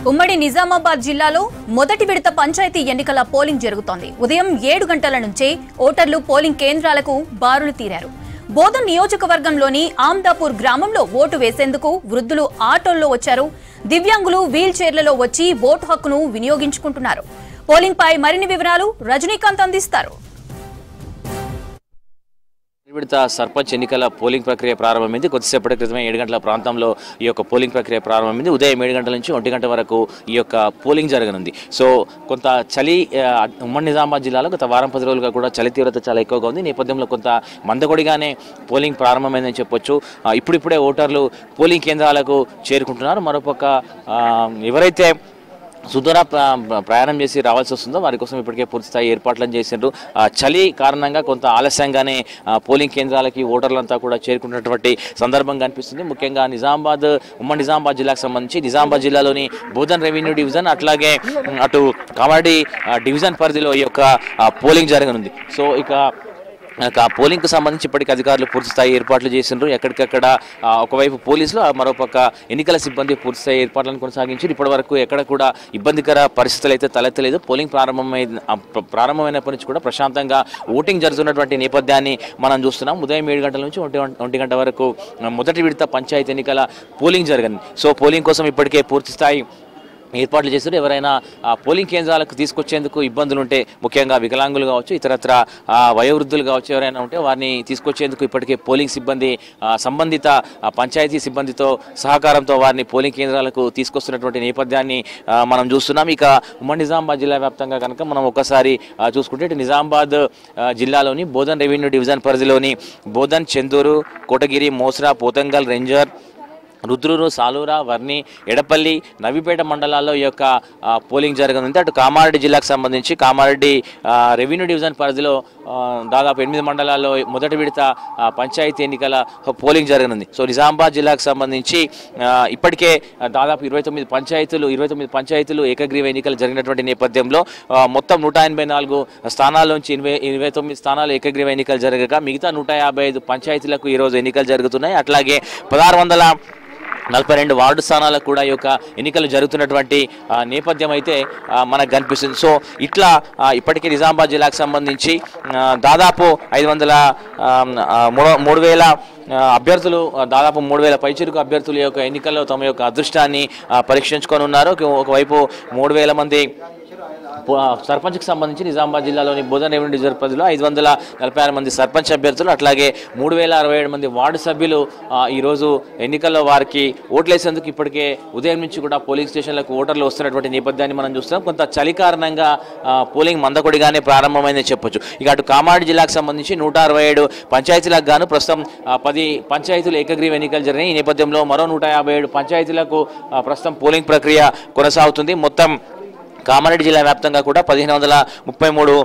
ఉమ్మడి నిజామాబాద్ జిల్లాలో మొదటి విడత పంచాయతీ ఎన్నికల పోలింగ్ జరుగుతోంది. ఉదయం 7 గంటల నుంచే ఓటర్లు పోలింగ్ కేంద్రాలకు బారులు తీరారు. బోధన్ నియోజకవర్గంలోని ఆమ్దాపూర్ గ్రామంలో ఓటు వేసేందుకు వృద్ధులు ఆటోల్లో వచ్చారు. దివ్యాంగులు వీల్ చైర్లలో వచ్చి ఓటు హక్కును వినియోగించుకుంటున్నారు. పోలింగ్ పై మరిన్ని వివరాలు రజనీకాంత్ అందిస్తారు. విడత సర్పంచ్ ఎన్నికల పోలింగ్ ప్రక్రియ ప్రారంభమైంది. కొద్దిసేపటి క్రితమే 7 గంటల ప్రాంతంలో ఈ యొక్క పోలింగ్ ప్రక్రియ ప్రారంభమైంది. ఉదయం 7 గంటల నుంచి 1 గంట వరకు ఈ యొక్క పోలింగ్ జరగనుంది. సో కొంత చలి ఉమ్మడి నిజామాబాద్ జిల్లాలో గత వారం 10 రోజులుగా కూడా చలి తీవ్రత చాలా ఎక్కువగా ఉంది. నేపథ్యంలో కొంత మందకొడిగానే పోలింగ్ ప్రారంభమైందని చెప్పొచ్చు. ఇప్పుడిప్పుడే ఓటర్లు పోలింగ్ కేంద్రాలకు చేరుకుంటున్నారు. మరోపక్క ఎవరైతే సుదూర ప్రయాణం చేసి రావాల్సి వస్తుందో వారి కోసం ఇప్పటికే పూర్తిస్థాయి ఏర్పాట్లను చేసిండ్రు. చలి కారణంగా కొంత ఆలస్యంగానే పోలింగ్ కేంద్రాలకి ఓటర్లంతా కూడా చేరుకున్నటువంటి సందర్భం కనిపిస్తుంది. ముఖ్యంగా ఉమ్మడి నిజామాబాద్ జిల్లాకు సంబంధించి నిజామాబాద్ జిల్లాలోని బోధన్ రెవెన్యూ డివిజన్ అట్లాగే అటు కామారెడ్డి డివిజన్ పరిధిలో ఈ యొక్క పోలింగ్ జరగనుంది. సో ఇక పోలింగ్కు సంబంధించి ఇప్పటికీ అధికారులు పూర్తిస్థాయి ఏర్పాట్లు చేసిండ్రు. ఎక్కడికక్కడ ఒకవైపు పోలీసులు మరోపక్క ఎన్నికల సిబ్బంది పూర్తిస్థాయి ఏర్పాట్లను కొనసాగించారు. ఇప్పటి వరకు ఎక్కడ కూడా ఇబ్బందికర పరిస్థితులు అయితే తలెత్తలేదు. పోలింగ్ ప్రారంభమైనప్పటి నుంచి కూడా ప్రశాంతంగా ఓటింగ్ జరుగుతున్నటువంటి నేపథ్యాన్ని మనం చూస్తున్నాం. ఉదయం 7 గంటల నుంచి 1 గంట వరకు మొదటి విడత పంచాయతీ ఎన్నికల పోలింగ్ జరిగింది. సో పోలింగ్ కోసం ఇప్పటికే పూర్తిస్థాయి ఏర్పాట్లు చేశారు. ఎవరైనా పోలింగ్ కేంద్రాలకు తీసుకొచ్చేందుకు ఇబ్బందులు ఉంటే, ముఖ్యంగా వికలాంగులు కావచ్చు, ఇతరత్ర వయోవృద్ధులు కావచ్చు, ఎవరైనా ఉంటే వారిని తీసుకొచ్చేందుకు ఇప్పటికే పోలింగ్ సిబ్బంది సంబంధిత పంచాయతీ సిబ్బందితో సహకారంతో వారిని పోలింగ్ కేంద్రాలకు తీసుకొస్తున్నటువంటి నేపథ్యాన్ని మనం చూస్తున్నాం. ఇక ఉమ్మడి నిజామాబాద్ జిల్లా వ్యాప్తంగా కనుక మనం ఒకసారి చూసుకుంటే ఇటు నిజామాబాద్ జిల్లాలోని బోధన్ రెవెన్యూ డివిజన్ పరిధిలోని బోధన్, చెందూరు, కోటగిరి, మోస్రా, పోతంగల్, రెంజర్, రుద్రూరు, సాలూరా, వర్ణి, ఎడపల్లి, నవీపేట మండలాల్లో ఈ యొక్క పోలింగ్ జరగనుంది. అటు కామారెడ్డి జిల్లాకు సంబంధించి కామారెడ్డి రెవెన్యూ డివిజన్ పరిధిలో దాదాపు 8 మండలాల్లో మొదటి విడత పంచాయతీ ఎన్నికల పోలింగ్ జరగనుంది. సో నిజామాబాద్ జిల్లాకు సంబంధించి ఇప్పటికే దాదాపు 29 పంచాయతీలు ఏకగ్రీవ ఎన్నికలు జరిగినటువంటి నేపథ్యంలో మొత్తం 184 స్థానాల్లోంచి 29 స్థానాలు ఏకగ్రీవ ఎన్నికలు జరగగా మిగతా 155 పంచాయతీలకు ఈరోజు ఎన్నికలు జరుగుతున్నాయి. అట్లాగే 1642 వార్డు స్థానాలకు కూడా ఈ యొక్క ఎన్నికలు జరుగుతున్నటువంటి నేపథ్యం అయితే మనకు కనిపిస్తుంది. సో ఇట్లా ఇప్పటికే నిజామాబాద్ జిల్లాకు సంబంధించి దాదాపు 3000 అభ్యర్థులు, దాదాపు 3000 పైచిరుకు అభ్యర్థుల యొక్క ఎన్నికల్లో తమ యొక్క అదృష్టాన్ని పరీక్షించుకొని ఉన్నారు. ఒకవైపు 3000 మంది సర్పంచ్కి సంబంధించి నిజామాబాద్ జిల్లాలోని బోధన్ రెవెన్యూ డివిజన్ పరిధిలో 546 మంది సర్పంచ్ అభ్యర్థులు, అట్లాగే 3067 మంది వార్డు సభ్యులు ఈరోజు ఎన్నికల్లో వారికి ఓట్లేసేందుకు ఇప్పటికే ఉదయం నుంచి కూడా పోలింగ్ స్టేషన్లకు ఓటర్లు వస్తున్నటువంటి నేపథ్యాన్ని మనం చూస్తున్నాం. కొంత చలి కారణంగా పోలింగ్ మందకొడిగానే ప్రారంభమైందని చెప్పొచ్చు. ఇక అటు కామారెడ్డి జిల్లాకు సంబంధించి 167 పంచాయతీలకు గాను ప్రస్తుతం 10 పంచాయతీలు ఏకగ్రీవ ఎన్నికలు జరిగినాయి. ఈ నేపథ్యంలో మరో 157 పంచాయతీలకు ప్రస్తుతం పోలింగ్ ప్రక్రియ కొనసాగుతుంది. మొత్తం కామారెడ్డి జిల్లా వ్యాప్తంగా కూడా 1533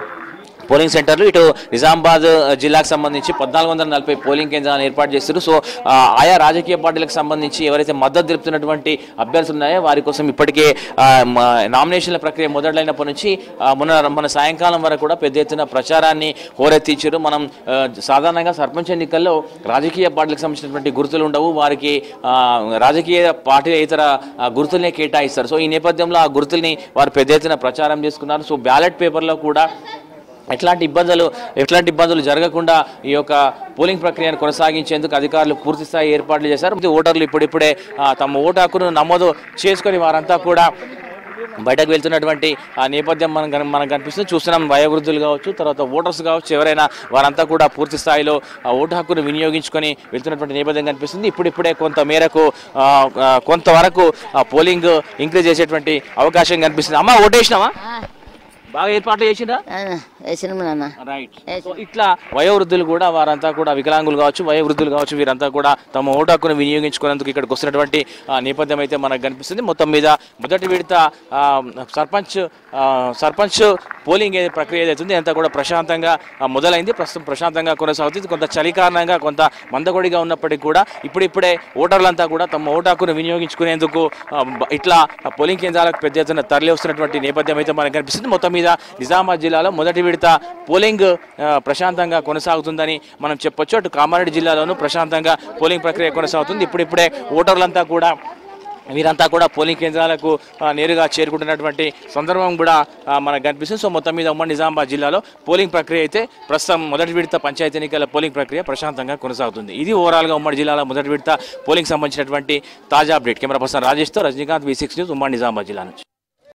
పోలింగ్ సెంటర్లు, ఇటు నిజామాబాద్ జిల్లాకు సంబంధించి 1440 పోలింగ్ కేంద్రాలను ఏర్పాటు చేస్తారు. సో ఆయా రాజకీయ పార్టీలకు సంబంధించి ఎవరైతే మద్దతు తెలుపుతున్నటువంటి అభ్యర్థులు ఉన్నాయో వారి కోసం ఇప్పటికే నామినేషన్ల ప్రక్రియ మొదలైనప్పటి నుంచి మన సాయంకాలం వరకు కూడా పెద్ద ఎత్తున ప్రచారాన్ని హోరెత్తించారు. మనం సాధారణంగా సర్పంచ్ ఎన్నికల్లో రాజకీయ పార్టీలకు సంబంధించినటువంటి గుర్తులు ఉండవు, వారికి రాజకీయ పార్టీ ఇతర గుర్తులనే కేటాయిస్తారు. సో ఈ నేపథ్యంలో ఆ గుర్తుల్ని వారు పెద్ద ఎత్తున ప్రచారం చేసుకున్నారు. సో బ్యాలెట్ పేపర్లో కూడా ఎట్లాంటి ఇబ్బందులు జరగకుండా ఈ యొక్క పోలింగ్ ప్రక్రియను కొనసాగించేందుకు అధికారులు పూర్తిస్థాయి ఏర్పాట్లు చేశారు. ఓటర్లు ఇప్పుడిప్పుడే తమ ఓటు హక్కును నమోదు చేసుకొని వారంతా కూడా బయటకు వెళ్తున్నటువంటి ఆ నేపథ్యం మనకు కనిపిస్తుంది. చూస్తున్నాం వయోవృద్ధులు కావచ్చు, తర్వాత ఓటర్స్ కావచ్చు, ఎవరైనా వారంతా కూడా పూర్తి స్థాయిలో ఓటు హక్కును వినియోగించుకొని వెళ్తున్నటువంటి నేపథ్యం కనిపిస్తుంది. ఇప్పుడిప్పుడే కొంతవరకు పోలింగ్ ఇంక్రీజ్ చేసేటువంటి అవకాశం కనిపిస్తుంది. అమ్మ ఓటేసినావా? బాగా ఏర్పాట్లు చేసిందా? రైట్. ఇట్లా వయోవృద్ధులు కూడా వారంతా కూడా వికలాంగులు కావచ్చు, వయోవృద్ధులు కావచ్చు, వీరంతా కూడా తమ ఓటు హక్కును వినియోగించుకునేందుకు ఇక్కడికి వస్తున్నటువంటి నేపథ్యం అయితే మనకు కనిపిస్తుంది. మొత్తం మీద మొదటి విడత సర్పంచ్ పోలింగ్ ప్రక్రియ ఏదైతుంది అంతా కూడా ప్రశాంతంగా మొదలైంది. ప్రస్తుతం ప్రశాంతంగా కొనసాగుతుంది. కొంత చలి కారణంగా కొంత మందకొడిగా ఉన్నప్పటికీ కూడా ఇప్పుడిప్పుడే ఓటర్లంతా కూడా తమ ఓటు హక్కును వినియోగించుకునేందుకు ఇట్లా పోలింగ్ కేంద్రాలకు పెద్ద ఎత్తున తరలి వస్తున్నటువంటి నేపథ్యం అయితే మనకు కనిపిస్తుంది. మొత్తం మీద నిజామాబాద్ జిల్లాలో మొదటి విడత పోలింగ్ ప్రశాంతంగా కొనసాగుతుందని మనం చెప్పొచ్చు. అటు కామారెడ్డి జిల్లాలోనూ ప్రశాంతంగా పోలింగ్ ప్రక్రియ కొనసాగుతుంది. ఇప్పుడిప్పుడే ఓటర్లంతా కూడా వీరంతా కూడా పోలింగ్ కేంద్రాలకు నేరుగా చేరుకుంటున్నటువంటి సందర్భం కూడా మనకు కనిపిస్తుంది. సో మొత్తం మీద ఉమ్మడి నిజామాబాద్ జిల్లాలో పోలింగ్ ప్రక్రియ అయితే ప్రస్తుతం మొదటి విడత పంచాయతీ ఎన్నికల పోలింగ్ ప్రక్రియ ప్రశాంతంగా కొనసాగుతుంది. ఇది ఓవరాల్గా ఉమ్మడి జిల్లాలో మొదటి విడత పోలింగ్ సంబంధించినటువంటి తాజా అప్డేట్. కెమెరా పర్సన్ రాజేష్తో రజనీకాంత్, V6 న్యూస్, ఉమ్మడి నిజామాబాద్ జిల్లా నుంచి.